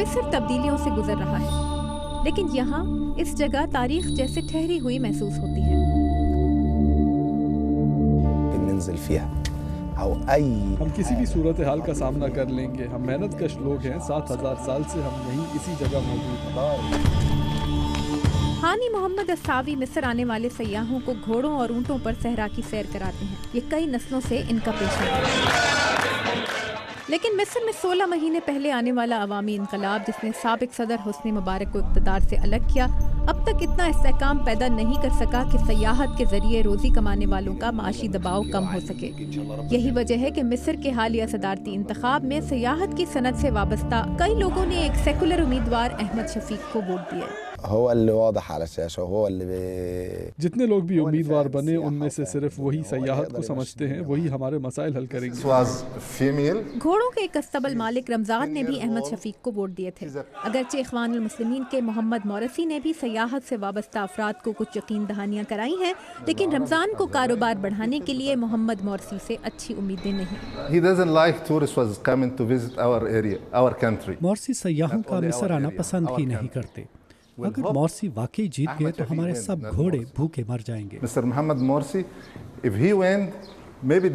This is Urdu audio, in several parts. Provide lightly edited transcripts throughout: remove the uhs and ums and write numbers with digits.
مصر تبدیلیوں سے گزر رہا ہے، لیکن یہاں اس جگہ تاریخ جیسے ٹھہری ہوئی محسوس ہوتی ہے۔ ہم کسی بھی صورتحال کا سامنا کر لیں گے، ہم محنت کش لوگ ہیں، 7000 سال سے ہم یہیں اسی جگہ موجود ہیں۔ ہانی محمد الساوی مصر آنے والے سیاحوں کو گھوڑوں اور اونٹوں پر صحرا کی سیر کراتے ہیں۔ یہ کئی نسلوں سے ان کا پیشہ ہے۔ لیکن مصر میں 16 مہینے پہلے آنے والا عوامی انقلاب، جس نے سابق صدر حسنی مبارک کو اقتدار سے الگ کیا، اب تک اتنا استحکام پیدا نہیں کر سکا کہ سیاحت کے ذریعے روزی کمانے والوں کا معاشی دباؤ کم ہو سکے۔ یہی وجہ ہے کہ مصر کے حالیہ صدارتی انتخاب میں سیاحت کی صنعت سے وابستہ کئی لوگوں نے ایک سیکولر امیدوار احمد شفیق کو ووٹ دیا۔ جتنے لوگ بھی امیدوار بنے ان میں سے صرف وہی سیاحت کو سمجھتے ہیں، وہی ہمارے مسائل حل کریں گے۔ گھوڑوں کے ایک استبل مالک رمضان نے بھی احمد شفیق کو ووٹ دیے تھے۔ اگرچہ اخوان المسلمین کے محمد مورسی نے بھی سیاحت سے وابستہ افراد کو کچھ یقین دہانیاں کرائی ہیں، لیکن رمضان کو کاروبار بڑھانے کے لیے محمد مورسی سے اچھی امیدیں نہیں۔ مورسی سیاحوں کا مصر آنا پسند ہی نہیں کرتے۔ اگر مورسی واقعی جیت گئے تو ہمارے سب گھوڑے بھوکے مر جائیں گے۔ Mr. Mohammed Morsi, if he win, maybe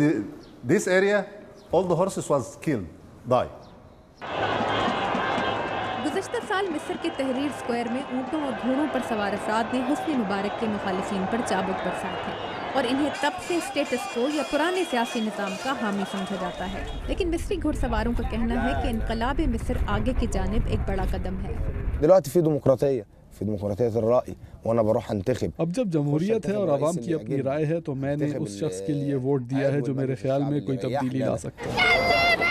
this area, all the horses was killed, die. گزشتہ سال مصر کے تحریر اسکوائر میں اونٹوں اور گھوڑوں پر سوار افراد نے حسنی مبارک کے مخالفین پر چابک برسائے تھے، اور انہیں تب سے اسٹیٹس کو یا پرانے سیاسی نظام کا حامی سمجھا جاتا ہے۔ لیکن مصری گھڑ سواروں کا کہنا ہے کہ انقلاب مصر آگے کی جانب ایک بڑا قدم ہے۔ اب جب جمہوریت ہے اور عوام کی اپنی رائے ہے تو میں نے اس شخص کے لیے ووٹ دیا ہے جو میرے خیال میں کوئی تبدیلی لا سکتا ہے۔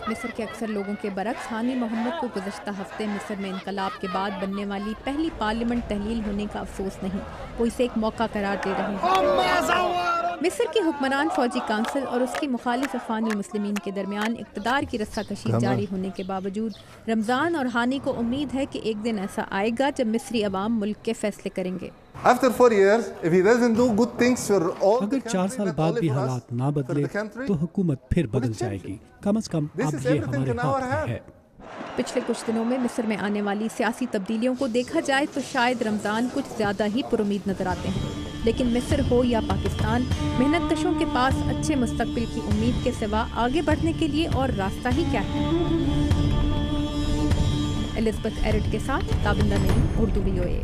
مصر کے اکثر لوگوں کے برعکس ہانی محمد کو گزشتہ ہفتے مصر میں انقلاب کے بعد بننے والی پہلی پارلیمنٹ تحلیل ہونے کا افسوس نہیں، وہ اسے ایک موقع قرار دے رہے ہیں۔ مصر کی حکمران فوجی کونسل اور اس کی مخالف اخوان المسلمین کے درمیان اقتدار کی رسہ کشی جاری ہونے کے باوجود رمضان اور ہانی کو امید ہے کہ ایک دن ایسا آئے گا جب مصری عوام ملک کے فیصلے کریں گے۔ After 4 years, if he doesn't do good things for all اگر 4 سال بعد بھی حالات نہ بدلے تو حکومت پھر بدل جائے گی، کم از کم اب یہ ہمارے ہاتھ میں ہے۔ پچھلے کچھ دنوں میں مصر میں آنے والی سیاسی تبدیلیوں کو دیکھا جائے تو شاید رمضان کچھ زیادہ ہی پرامید نظر آتے ہیں، لیکن مصر ہو یا پاکستان، محنت کشوں کے پاس اچھے مستقبل کی امید کے سوا آگے بڑھنے کے لیے اور راستہ ہی کیا ہے۔ الزبتھ ایرٹ کے ساتھ تابندہ نعیم، اردو VOA۔